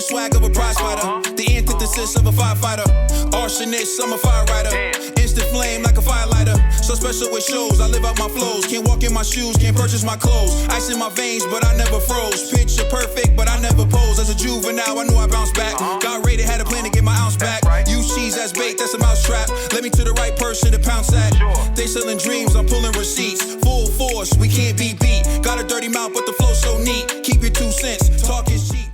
swag of a prize fighter. The antithesis of a firefighter. Arsonist, I'm a fire rider. Instant flame like a firelighter. So special with shows, I live out my flows. Can't walk in my shoes, can't purchase my clothes. Ice in my veins, but I never froze. Picture perfect, but I never pose. As a juvenile, I knew I bounced back. Got rated, had a plan to get my ounce back. Use cheese as bait, that's a mousetrap. Let me to the right person to pounce at. They selling dreams, I'm pulling receipts. Full force, we can't be beat. Got a dirty mouth, but the flow so neat. Keep your 2 cents, talk is cheap.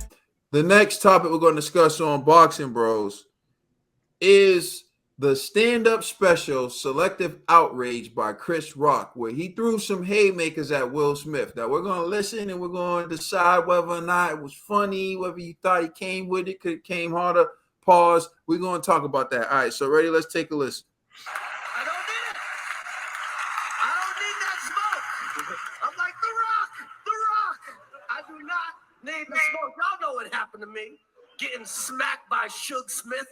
The next topic we're going to discuss on Boxing Bros is the stand-up special Selective Outrage by Chris Rock, where he threw some haymakers at Will Smith. Now we're going to listen and we're going to decide whether or not it was funny, whether you thought he came with it, could it came harder. Pause. We're going to talk about that. All right, so ready? Let's take a listen. I don't need it. I don't need that smoke. I'm like The Rock. The Rock. I do not need the smoke. Y'all know what happened to me. Getting smacked by Suge Smith.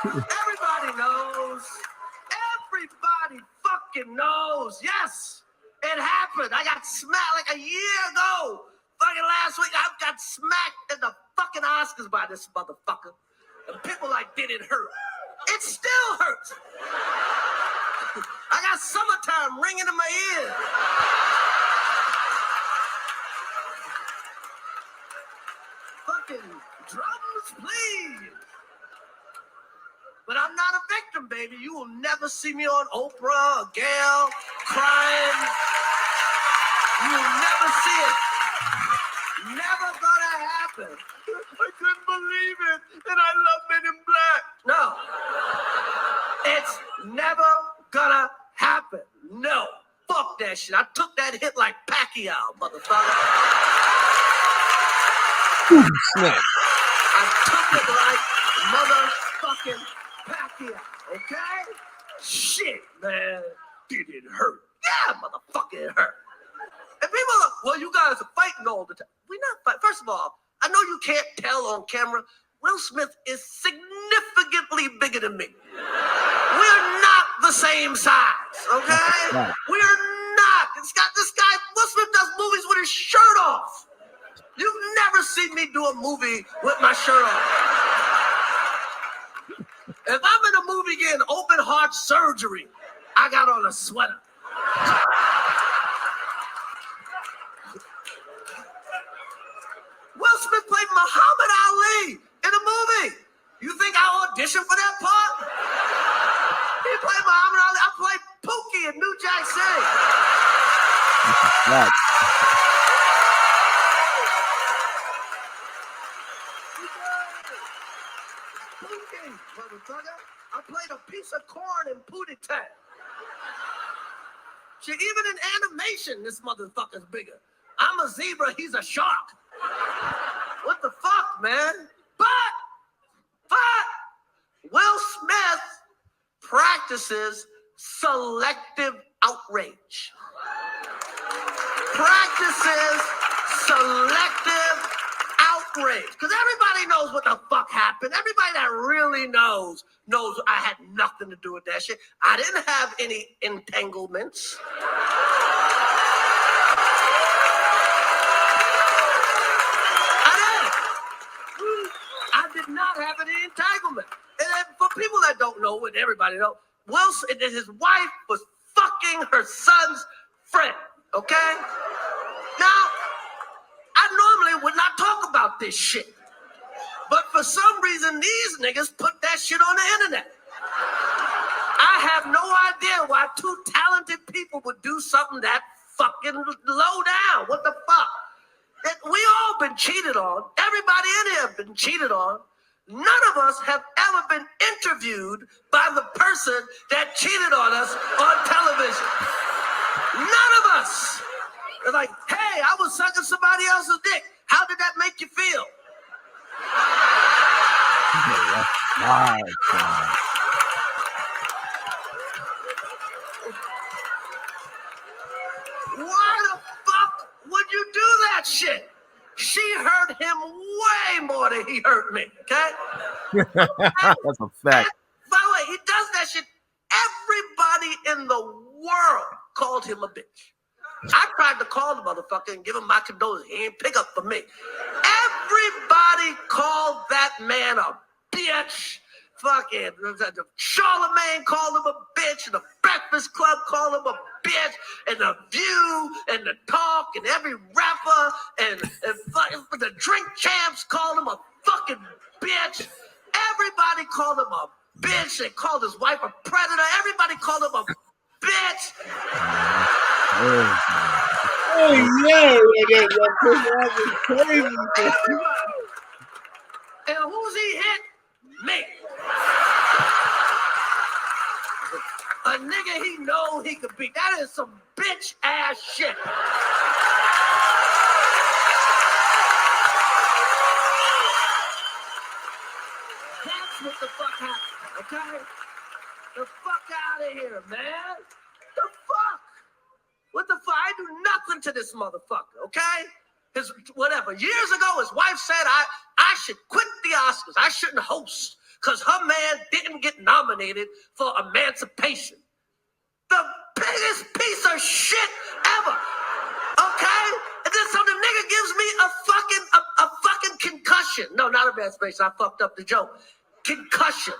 Everybody knows. Everybody fucking knows. Yes, it happened. I got smacked like a year ago. Fucking last week, I got smacked in the fucking Oscars by this motherfucker. And people like, did it hurt? It still hurts. I got Summertime ringing in my ear. Fucking drums, please. But I'm not a victim, baby. You will never see me on Oprah or Gail crying. You will never see it. Never gonna happen. I couldn't believe it. And I love Men in Black. No. It's never gonna happen. No. Fuck that shit. I took that hit like Pacquiao, motherfucker. I took it like motherfucking Pacquiao, okay? Shit, man. Did it hurt? Yeah, motherfucker, it hurt. And people are, well, you guys are fighting all the time. We're not fighting. First of all, I know you can't tell on camera. Will Smith is significantly bigger than me. We're not the same size, okay? Right. We're not. This guy, Will Smith does movies with his shirt off. You've never seen me do a movie with my shirt off. If I'm in a movie getting open heart surgery, I got on a sweater. Will Smith played Muhammad Ali in a movie. You think I auditioned for that part? He played Muhammad Ali. I played Pookie in New Jack City. Right. Pookie, motherfucker. I played a piece of corn in Pootie Tang. Shit, even in animation, this motherfucker's bigger. I'm a zebra, he's a shark. What the fuck, man? But Will Smith practices selective outrage. Practices selective outrage. Because everybody knows what the fuck happened. Everybody that really knows I had nothing to do with that shit. I didn't have any entanglements. I did not have any entanglement. And for people that don't know, and everybody knows, Wilson and his wife was fucking her son's friend, okay? Now, I normally would not talk about this shit. But for some reason, these niggas put that shit on the internet. I have no idea why two talented people would do something that fucking low down. What the fuck? We all been cheated on. Everybody in here have been cheated on. None of us have ever been interviewed by the person that cheated on us on television. None of us. They're like, hey, I was sucking somebody else's dick. How did that make you feel? Why the fuck would you do that shit? She hurt him way more than he hurt me, okay? That's a fact. By the way, he does that shit. Everybody in the world called him a bitch. I tried to call the motherfucker and give him my condolences. He ain't pick up for me. Everybody called that man a bitch. Fucking Charlemagne called him a bitch, and the Breakfast Club called him a bitch, and the View, and the Talk, and every rapper, and the Drink Champs called him a fucking bitch. Everybody called him a bitch. They called his wife a predator. Everybody called him a bitch. Oh yeah, Chris Rock is crazy. And who's he hit? Me. A nigga he know he could beat. That is some bitch ass shit. That's what the fuck happened, okay? The fuck out of here, man. The fuck? What the fuck? I do nothing to this motherfucker, okay? His whatever. Years ago, his wife said I should quit the Oscars. I shouldn't host because her man didn't get nominated for Emancipation. The biggest piece of shit ever. Okay? And then so the nigga gives me a fucking concussion. No, not Emancipation. I fucked up the joke. Concussion.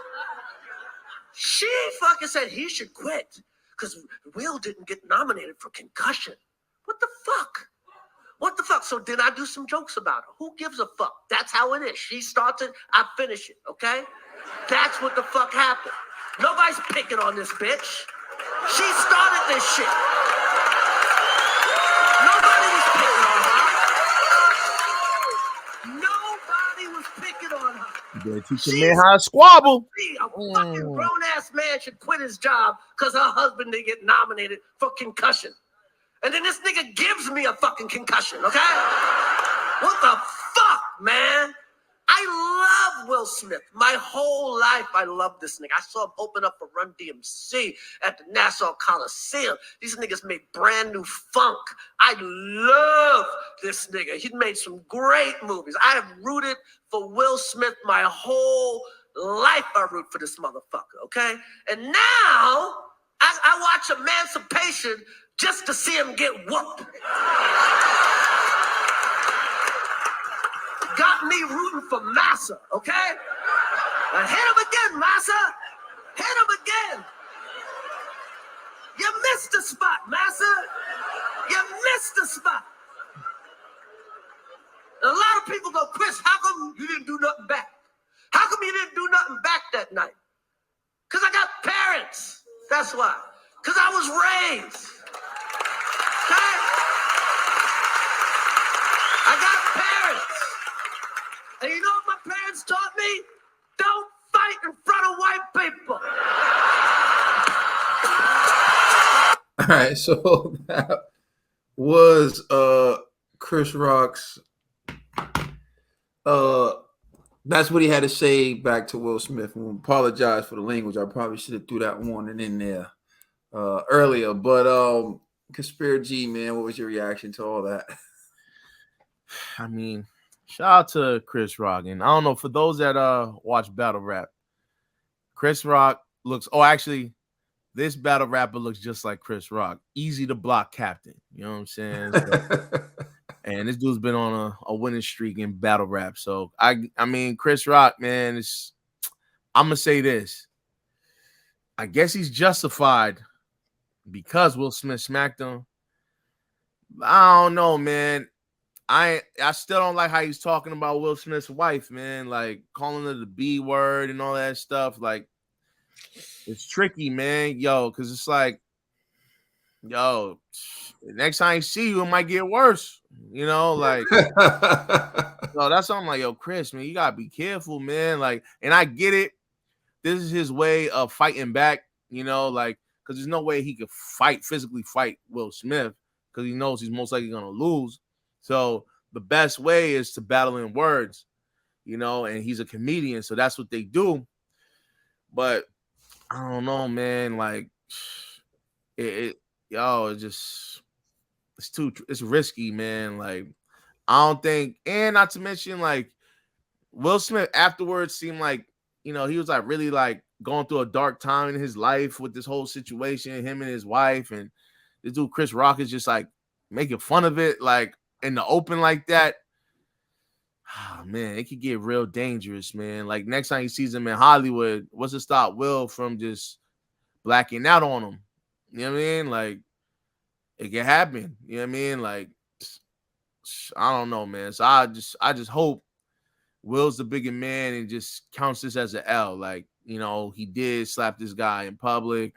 She fucking said he should quit because Will didn't get nominated for concussion. What the fuck? What the fuck? So then I do some jokes about her. Who gives a fuck? That's how it is. She starts it, I finish it, okay? That's what the fuck happened. Nobody's picking on this bitch. She started this shit. Nobody was picking on her. Nobody was picking on her. You better teach a man how to squabble. A fucking grown-ass man should quit his job because her husband didn't get nominated for concussion. And then this nigga gives me a fucking concussion, okay? What the fuck, man? I love Will Smith. My whole life, I love this nigga. I saw him open up for Run DMC at the Nassau Coliseum. These niggas made brand new funk. I love this nigga. He made some great movies. I have rooted for Will Smith my whole life. I root for this motherfucker, okay? And now, I watch Emancipation just to see him get whooped. Got me rooting for Massa, okay? Now hit him again, Massa. Hit him again. You missed the spot, Massa. You missed the spot. A lot of people go, Chris, how come you didn't do nothing back? How come you didn't do nothing back that night? Because I got parents. That's why. Because I was raised. Okay? I got parents. And you know what my parents taught me? Don't fight in front of white people. All right, so that was Chris Rock's that's what he had to say back to Will Smith. And apologize for the language. I probably should have threw that warning in there earlier. But Conspiracy, man, what was your reaction to all that? I mean, shout out to Chris Rock. And I don't know, for those that watch battle rap, Chris Rock looks, actually, this battle rapper looks just like Chris Rock. Easy to block captain. You know what I'm saying? So, and this dude's been on a winning streak in battle rap. So I mean, Chris Rock, man, I'm gonna say this. I guess he's justified because Will Smith smacked him. I don't know, man. I still don't like how he's talking about Will Smith's wife, man. Like calling her the B word and all that stuff. Like, it's tricky, man. Yo, because it's like, yo, next time I see you, it might get worse. You know, like, so that's why I'm like, yo, Chris, man, you gotta be careful, man. Like, and I get it. This is his way of fighting back, you know, like, because there's no way he could physically fight Will Smith because he knows he's most likely gonna lose. So the best way is to battle in words, you know, and he's a comedian, so that's what they do. But I don't know, man. Like, it's risky, man. Like, I don't think, and not to mention, like, Will Smith afterwards seemed like, you know, he was like really like going through a dark time in his life with this whole situation, him and his wife, and this dude Chris Rock is just like making fun of it like in the open like that. Oh, man, it could get real dangerous, man. Like next time he sees him in Hollywood, what's to stop Will from just blacking out on him? You know what I mean? Like it can happen. You know what I mean? Like I don't know, man. So I just hope Will's the bigger man and just counts this as an L. Like, you know, he did slap this guy in public,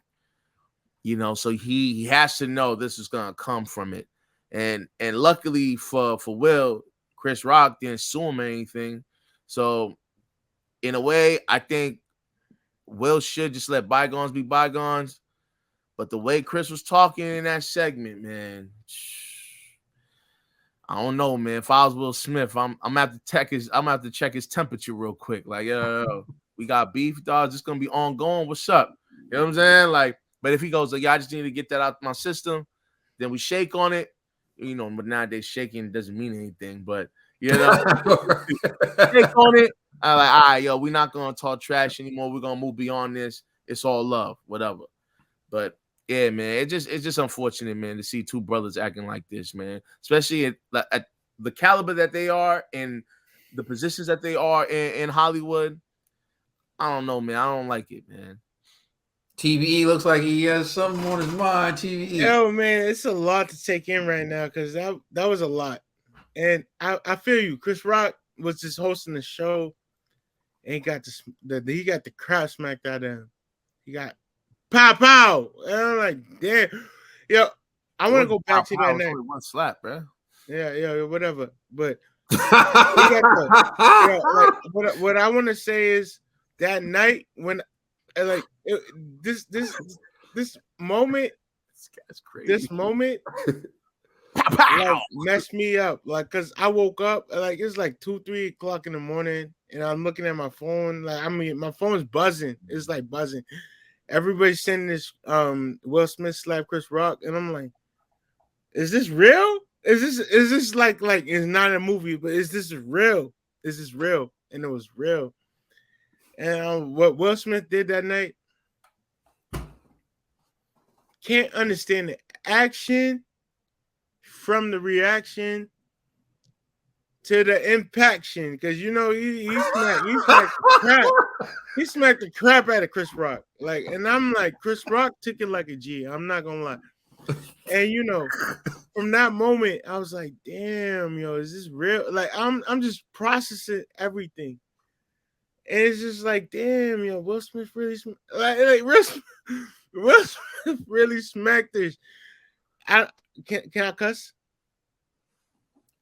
you know, so he has to know this is gonna come from it. And luckily for Will, Chris Rock didn't sue him or anything. So in a way, I think Will should just let bygones be bygones. But the way Chris was talking in that segment, man, I don't know, man. If I was Will Smith, I'm gonna have to check his temperature real quick. Like, yo, we got beef, dog. It's gonna be ongoing. What's up? You know what I'm saying? Like, but if he goes, like, yeah, I just need to get that out of my system, then we shake on it. You know, but nowadays shaking doesn't mean anything. But you know, shake on it. I'm like, all right, yo, we're not gonna talk trash anymore. We're gonna move beyond this. It's all love, whatever. But yeah, man, it's just unfortunate, man, to see two brothers acting like this, man. Especially at the caliber that they are and the positions that they are in Hollywood. I don't know, man. I don't like it, man. TVE looks like he has something on his mind. TVE. Yo, man, it's a lot to take in right now because that was a lot. And I feel you. Chris Rock was just hosting the show and he got the crap smacked out of him. He got pow pow. And I'm like, damn. Yo, I want to go back to that night. One slap, bro. Yeah, whatever. But what I want to say is that night when this moment, this moment like messed me up. Like, cause I woke up like it's like 2-3 o'clock in the morning, and I'm looking at my phone. Like, I mean, my phone's buzzing. It's like buzzing. Everybody's sending this Will Smith slap Chris Rock, and I'm like, is this real? Is this like it's not a movie, but is this real? Is this real? And it was real. And what Will Smith did that night, can't understand the action from the reaction to the impaction, because you know he smacked the crap out of Chris Rock. Like, and I'm like, Chris Rock took it like a G. I'm not gonna lie. And you know, from that moment, I was like, damn, yo, is this real? Like, I'm just processing everything. And it's just like, damn, yo, Will Smith really Will Smith really smacked this. Can I cuss?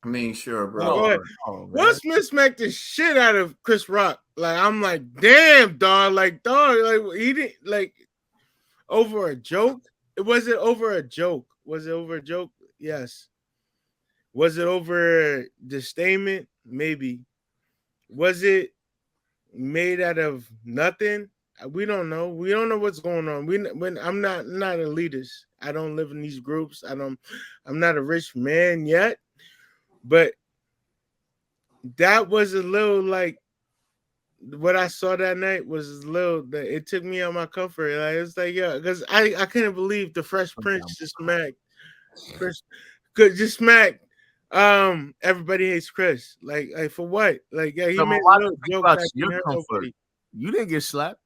I mean, sure, bro. Go ahead. Will Smith smacked the shit out of Chris Rock. Like, I'm like, damn, dog. Like, he didn't, like, over a joke. Was it over a joke? Was it over a joke? Yes. Was it over the statement? Maybe. Was it made out of nothing? We don't know. We don't know what's going on. I'm not elitist. I don't live in these groups. I'm not a rich man yet. But that was a little like what I saw that night was a little that it took me out of my comfort. Like, it's like, yeah, because I couldn't believe the Fresh Prince just smacked Everybody Hates Chris. Like for what? Like, yeah, he So made a little joke that your comfort. You didn't get slapped.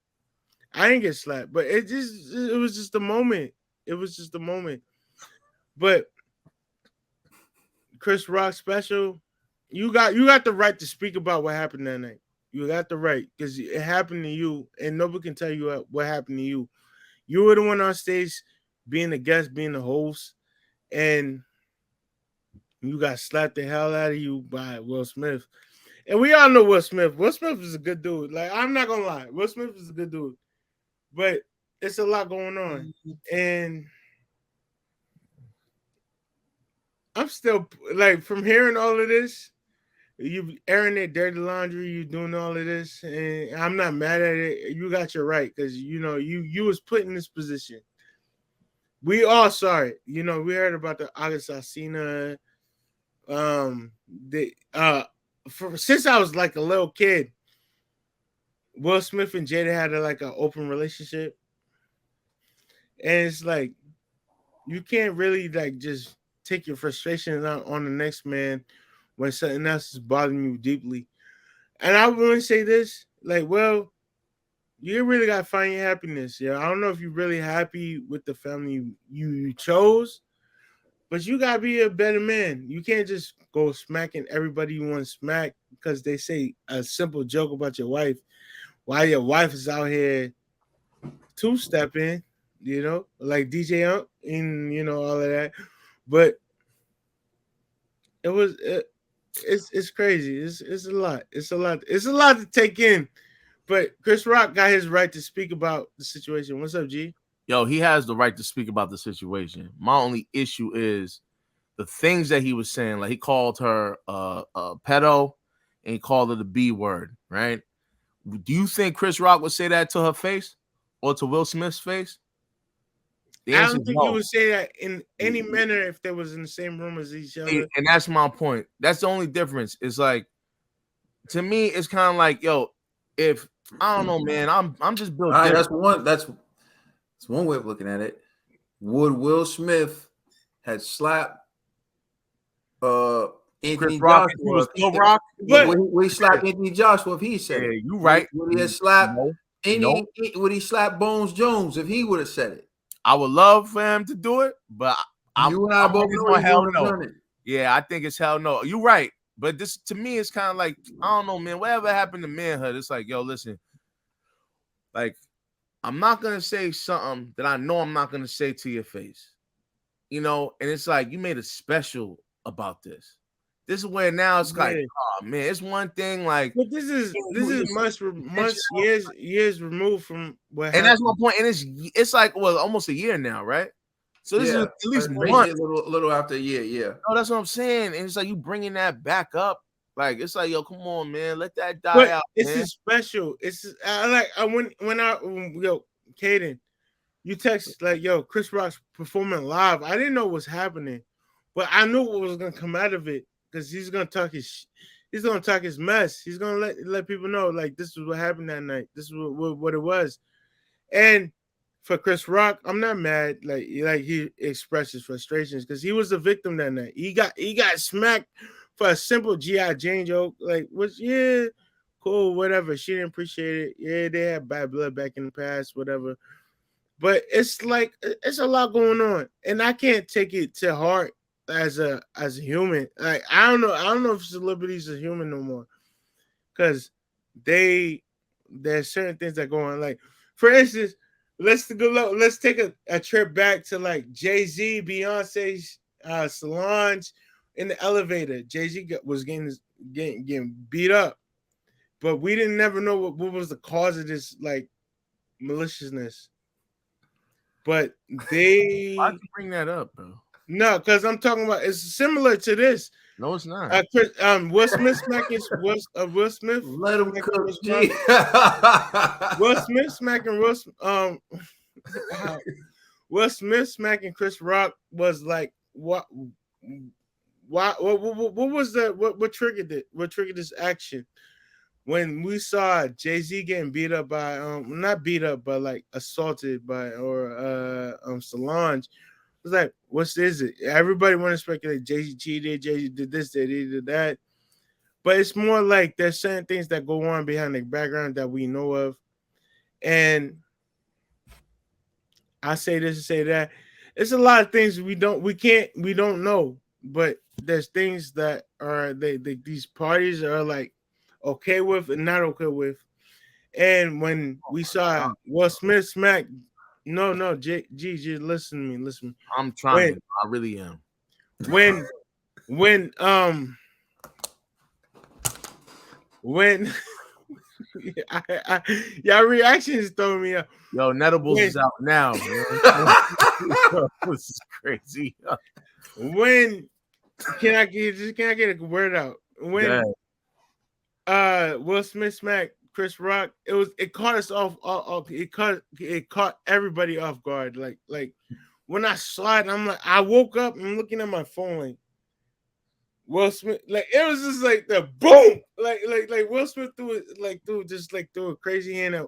I didn't get slapped, but it was just a moment. It was just a moment. But Chris Rock special, you got the right to speak about what happened that night. You got the right, because it happened to you, and nobody can tell you what happened to you. You were the one on stage, being the guest, being the host, and you got slapped the hell out of you by Will Smith. And we all know Will Smith. Will Smith is a good dude. Like, I'm not gonna lie, Will Smith is a good dude, but it's a lot going on, and I'm still like, from hearing all of this, you airing that dirty laundry, you doing all of this, and I'm not mad at it. You got your right, because you know you was put in this position. We all saw it. You know, we heard about the August Alsina. Since I was like a little kid, Will Smith and Jada had like an open relationship, and it's like you can't really like just take your frustrations out on the next man when something else is bothering you deeply. And I wouldn't say this, like, well, you really gotta find your happiness. Yeah, I don't know if you're really happy with the family you chose, but you gotta be a better man. You can't just go smacking everybody you want to smack because they say a simple joke about your wife while your wife is out here two-stepping, like DJ Ump and all of that. But it was it's crazy. It's a lot. It's a lot. It's a lot to take in. But Chris Rock got his right to speak about the situation. What's up, G? Yo, he has the right to speak about the situation. My only issue is the things that he was saying. Like he called her a pedo and he called her the B word, right? Do you think Chris Rock would say that to her face or to Will Smith's face? The I answer don't is think no. he would say that in any manner if they was in the same room as each other. And that's my point. That's the only difference. It's like, to me, it's kind of like, yo, if I don't know, man, I'm just built. All right, different. that's one way of looking at it. Would Will Smith had slapped Anthony Chris Rock, if he was Joshua? still Rock, But Would he slap Anthony Joshua if he said yeah, it? you right. Would he have slapped No. Would he slap Bones Jones if he would have said it? I would love for him to do it, but I'm You and I both it's know going he hell wouldn't have no. done it. Yeah, I think it's hell no. You're right. But this, to me, it's kind of like, I don't know, man. Whatever happened to manhood, it's like, yo, listen, like, I'm not going to say something that I know I'm not going to say to your face. And it's like, you made a special about this. This is where now it's like, oh, man, it's one thing, like. But this is months, years removed from what happened. And that's my point. And it's like, well, almost a year now, right? So this is at least months. A little after a year, yeah. No, that's what I'm saying. And it's like you bringing that back up. Like, it's like, yo, come on, man, let that die out. It's man. special. It's Caden, you text like, yo, Chris Rock's performing live. I didn't know what was happening, but I knew what was gonna come out of it because he's gonna talk his mess. He's gonna let people know like this is what happened that night. This is what it was. And for Chris Rock, I'm not mad. Like he expressed his frustrations because he was a victim that night. He got smacked for a simple G.I. Jane joke. Like, cool, whatever. She didn't appreciate it. Yeah, they had bad blood back in the past, whatever. But it's like it's a lot going on, and I can't take it to heart as a human. Like I don't know if celebrities are human no more, because there's certain things that go on. Like for instance, let's take a trip back to like Jay-Z, Beyonce, Solange in the elevator. Jay-Z was getting beat up, but we didn't never know what was the cause of this like maliciousness. But why'd you bring that up, bro? No, because I'm talking about it's similar to this. No, it's not. Will Smith smacking Will Smith. Let him cook. Will Smith smacking Will Smith smacking Chris Rock was like what? Why? What was that? What triggered it? What triggered this action? When we saw Jay-Z getting beat up by not beat up but like assaulted by Solange, it was like, what is it? Everybody want to speculate Jay-Z cheated, Jay-Z did this, they did that. But it's more like there's certain things that go on behind the background that we know of. And I say this and say that. It's a lot of things we don't know. But there's things that are these parties are like okay with and not okay with. And when we saw Will Smith smack, no, G, listen to me. I'm trying. I really am. When y'all reactions throwing me up. Yo, Netables is out now. This is crazy. When can I get a word out? When Will Smith smacked Chris Rock, it caught us off. It caught everybody off guard. Like when I saw it, I'm like, I woke up and I'm looking at my phone like Will Smith. Like it was just like the boom. Like Will Smith threw a crazy hand at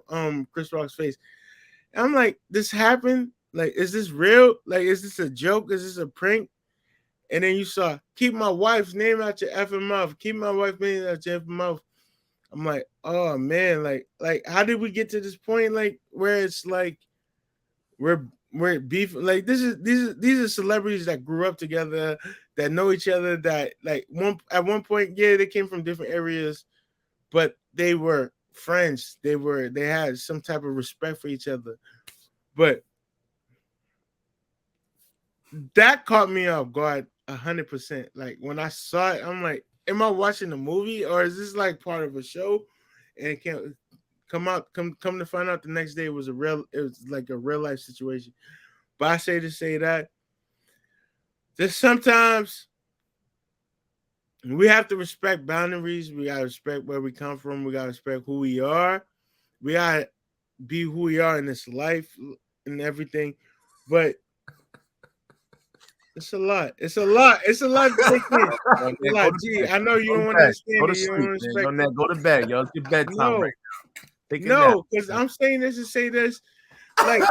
Chris Rock's face. And I'm like, this happened. Like, is this real? Like, is this a joke? Is this a prank? And then you saw, keep my wife's name out your effing mouth. Keep my wife's name out your effing mouth. I'm like, oh man, like how did we get to this point? Like where it's like we're beef. Like these are celebrities that grew up together, that know each other, that like at one point, yeah, they came from different areas, but they were friends. They had some type of respect for each other. But that caught me off guard 100%. Like when I saw it, I'm like, am I watching a movie or is this like part of a show? And it can't come to find out the next day it was like a real life situation. But I say to say that just sometimes we have to respect boundaries. We gotta respect where we come from. We gotta respect who we are. We gotta be who we are in this life and everything. But it's a lot. It's a lot. It's a lot to take in. It's a lot. Gee, I know you don't want to understand Go it. to You don't sleep, respect man. it. Go to bed, yo. It's your bedtime No, right now. Take a nap. no, because I'm saying this to say this. Like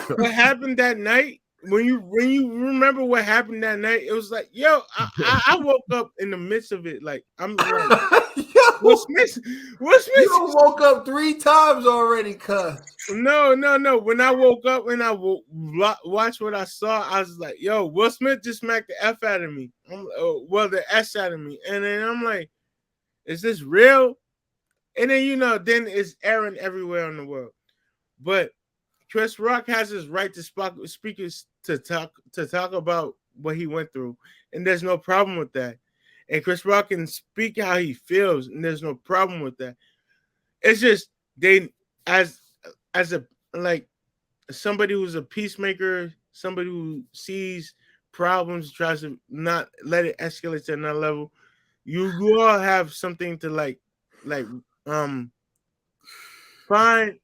what happened that night, when you remember what happened that night, it was like, yo, I woke up in the midst of it. Like I'm like, Will Smith. You woke up 3 times already, cuz. No. When I woke up and I watched what I saw, I was like, yo, Will Smith just smacked the F out of me. The S out of me. And then I'm like, is this real? And then, then it's airing everywhere in the world. But Chris Rock has his right to speakers to talk about what he went through. And there's no problem with that. And Chris Rock can speak how he feels, and there's no problem with that. It's just they as a like somebody who's a peacemaker, somebody who sees problems, tries to not let it escalate to another level. You all have something to find.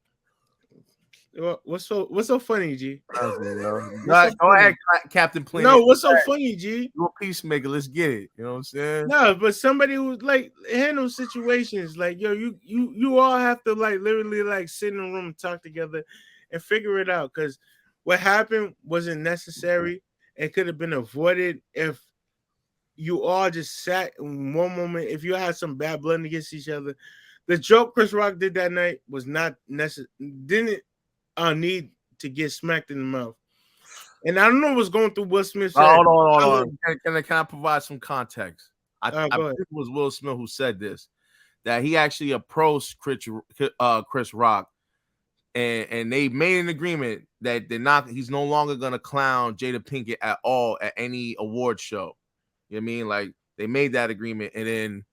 What's so funny, G? Go ahead, Captain Planet. No, what's so funny, G? You're a peacemaker. Let's get it. You know what I'm saying? No, but somebody who's like handles situations, like yo, you all have to like literally like sit in a room and talk together and figure it out. Because what happened wasn't necessary. It could have been avoided if you all just sat in one moment. If you had some bad blood against each other, the joke Chris Rock did that night was not necessary. Didn't need to get smacked in the mouth. And I don't know what's going through Will Smith's head. Hold on. Can I provide some context? I think it was Will Smith who said this, that he actually approached Chris Rock, and they made an agreement that he's no longer gonna clown Jada Pinkett at all at any award show. You know what I mean? Like they made that agreement, and then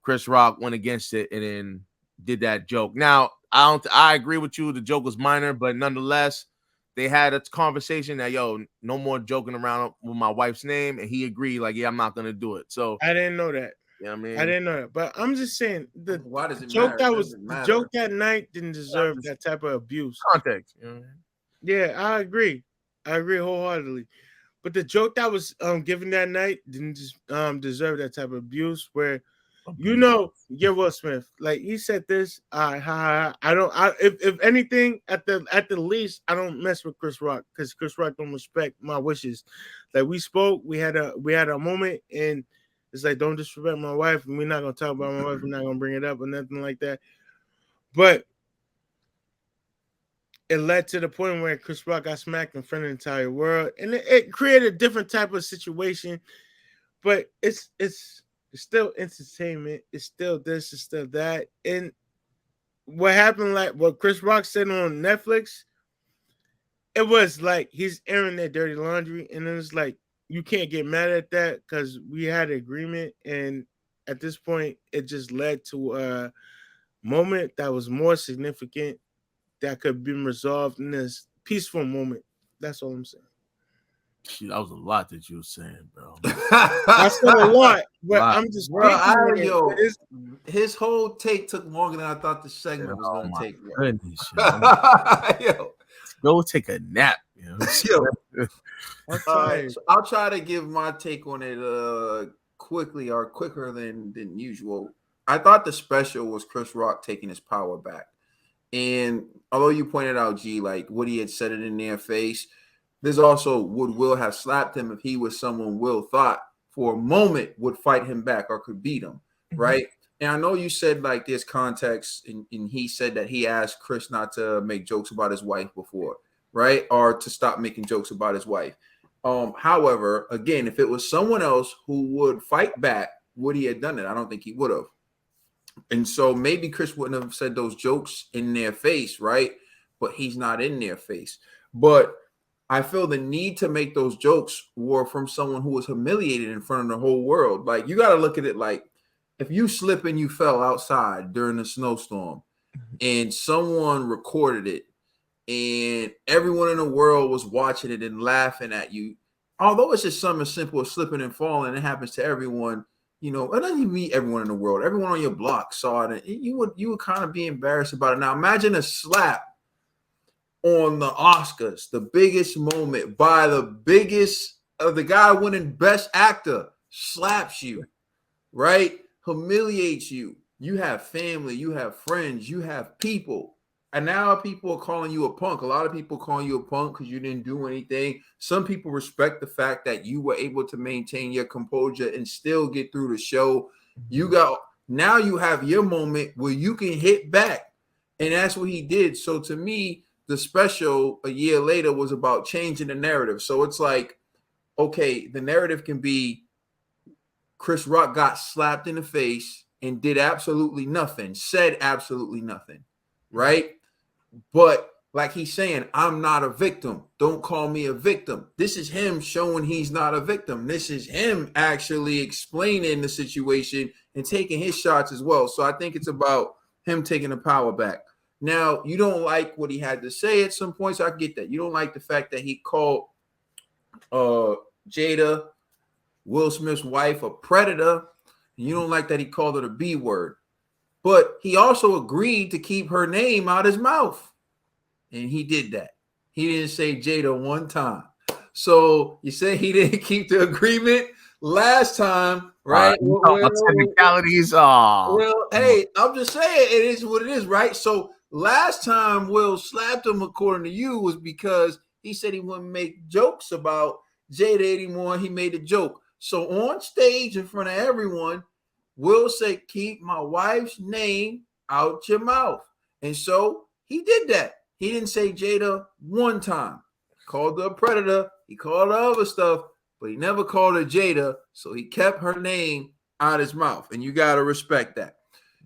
Chris Rock went against it, and then did that joke. Now I agree with you. The joke was minor, but nonetheless, they had a conversation that no more joking around with my wife's name, and he agreed. Like, yeah, I'm not gonna do it. So I didn't know that. You know what I mean? I didn't know that, but I'm just saying the Why does it joke matter? the joke that night didn't deserve that type of abuse. Context. You know what I mean? Yeah, I agree wholeheartedly. But the joke that was given that night didn't deserve that type of abuse. Where you're Will Smith. Like he said this. If anything, at the least, I don't mess with Chris Rock because Chris Rock don't respect my wishes. Like we spoke, we had a moment, and it's like don't disrespect my wife, and we're not gonna talk about my wife. We're not gonna bring it up or nothing like that. But it led to the point where Chris Rock got smacked in front of the entire world, and it created a different type of situation. But it's still entertainment. It's still this. It's still that. And what happened, like what Chris Rock said on Netflix, it was like he's airing that dirty laundry, and it was like you can't get mad at that because we had an agreement, and at this point, it just led to a moment that was more significant that could have been resolved in this peaceful moment. That's all I'm saying. Shit, that was a lot that you were saying, bro. I said a lot, but I'm just his whole take took longer than I thought the segment was going to take. Goodness, yo. Go take a nap. You know? So I'll try to give my take on it quickly or quicker than usual. I thought the special was Chris Rock taking his power back. And although you pointed out, G, like Woody had said it in their face, there's also would Will have slapped him if he was someone Will thought for a moment would fight him back or could beat him, right? And I know you said like there's context, and he said that he asked Chris not to make jokes about his wife before, right? Or to stop making jokes about his wife. However, again, if it was someone else who would fight back, would he have done it? I don't think he would have. And so maybe Chris wouldn't have said those jokes in their face, right? But he's not in their face. But I feel the need to make those jokes were from someone who was humiliated in front of the whole world. Like, you got to look at it like, if you slip and you fell outside during a snowstorm and someone recorded it and everyone in the world was watching it and laughing at you, although it's just something as simple as slipping and falling, it happens to everyone, you know, it doesn't even mean everyone in the world. Everyone on your block saw it, and you would kind of be embarrassed about it. Now imagine a slap on the Oscars, the biggest moment, by the biggest of the guy winning Best Actor, slaps you, right? Humiliates you. You have family, you have friends, you have people. And now people are calling you a punk. A lot of people calling you a punk because you didn't do anything. Some people respect the fact that you were able to maintain your composure and still get through the show. Now you have your moment where you can hit back. And that's what he did. So to me, the special a year later was about changing the narrative. So it's like, okay, the narrative can be Chris Rock got slapped in the face and did absolutely nothing, said absolutely nothing, right? But like he's saying, I'm not a victim. Don't call me a victim. This is him showing he's not a victim. This is him actually explaining the situation and taking his shots as well. So I think it's about him taking the power back. Now, you don't like what he had to say at some points. I get that. You don't like the fact that he called Jada, Will Smith's wife, a predator. And you don't like that he called her the B word. But he also agreed to keep her name out his mouth. And he did that. He didn't say Jada one time. So you say he didn't keep the agreement last time, right? Technicalities. Well, hey, I'm just saying it is what it is, right? So last time Will slapped him, according to you, was because he said he wouldn't make jokes about Jada anymore. He made a joke. So on stage in front of everyone, Will said, keep my wife's name out your mouth. And so he did that. He didn't say Jada one time. He called her a predator. He called her other stuff, but he never called her Jada. So he kept her name out his mouth. And you got to respect that.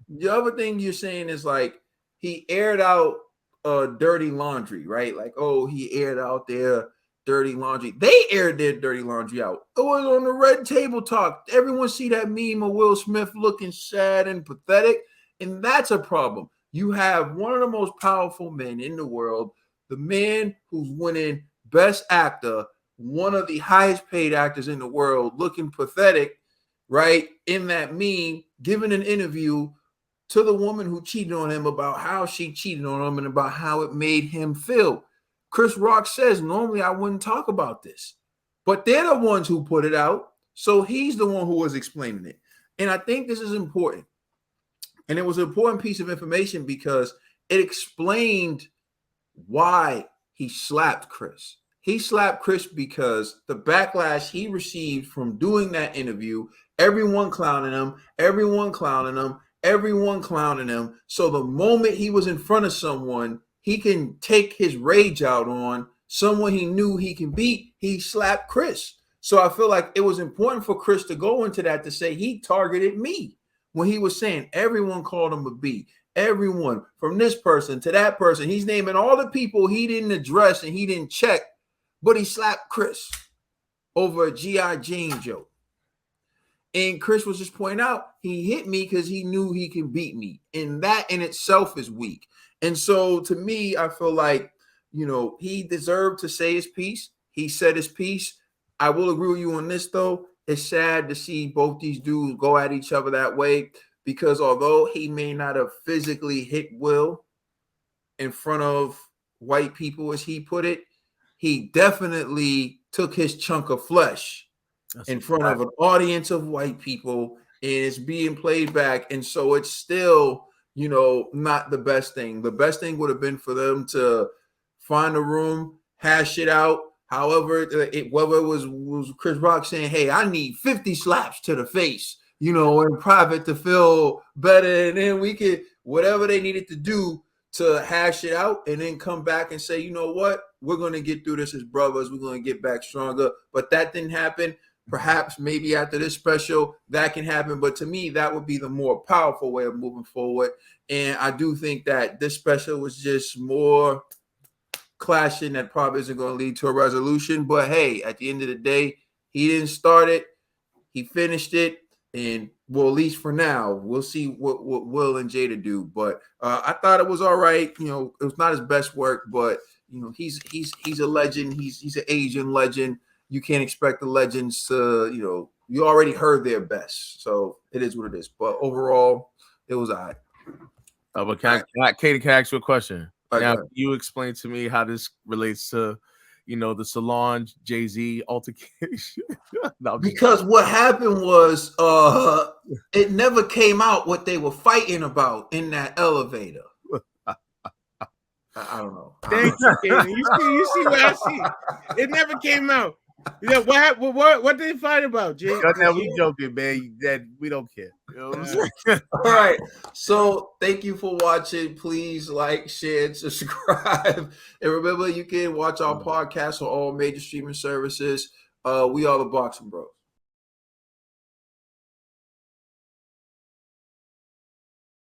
The other thing you're saying is like he aired out dirty laundry, right? Like, oh, he aired out their dirty laundry. They aired their dirty laundry out. It was on the Red Table Talk. Everyone see that meme of Will Smith looking sad and pathetic, and that's a problem. You have one of the most powerful men in the world, the man who's winning Best Actor, one of the highest paid actors in the world, looking pathetic, right? In that meme, giving an interview to the woman who cheated on him about how she cheated on him and about how it made him feel. Chris Rock says, normally I wouldn't talk about this, but they're the ones who put it out. So he's the one who was explaining it. And I think this is important. And it was an important piece of information because it explained why he slapped Chris. He slapped Chris because the backlash he received from doing that interview, everyone clowning him, everyone clowning him, everyone clowning him. So the moment he was in front of someone he can take his rage out on, someone he knew he can beat, he slapped Chris. So I feel like it was important for Chris to go into that to say he targeted me when he was saying everyone called him a B. Everyone from this person to that person. He's naming all the people he didn't address and he didn't check, but he slapped Chris over a G.I. Jane joke. And Chris was just pointing out he hit me because he knew he can beat me. And that in itself is weak. And so to me, I feel like, you know, he deserved to say his piece. He said his piece. I will agree with you on this, though. It's sad to see both these dudes go at each other that way because although he may not have physically hit Will in front of white people, as he put it, he definitely took his chunk of flesh in front of an audience of white people, and it's being played back. And so it's still, you know, not the best thing. The best thing would have been for them to find a room, hash it out. However, whether it was Chris Rock saying, "Hey, I need 50 slaps to the face," in private to feel better, and then we could whatever they needed to do to hash it out, and then come back and say, "You know what? We're going to get through this as brothers. We're going to get back stronger." But that didn't happen. Perhaps maybe after this special that can happen, but to me that would be the more powerful way of moving forward. And I do think that this special was just more clashing that probably isn't going to lead to a resolution. But hey, at the end of the day, he didn't start it, he finished it, and well, at least for now, we'll see what Will and Jada do. But I thought it was all right. It was not his best work, but he's a legend. He's an Asian legend. You can't expect the legends to, you already heard their best. So it is what it is. But overall, it was all right. But Katie, can I ask you a question? Okay. Now, you explain to me how this relates to, the Solange Jay-Z altercation. No, because what happened was it never came out what they were fighting about in that elevator. I don't know. Thank you, Katie. You see what I see. It never came out. What did they fight about, Jay? Now we joking, man. That we don't care. All right. So thank you for watching. Please like, share, and subscribe. And remember, you can watch our podcast on all major streaming services. We are the Boxing Bros.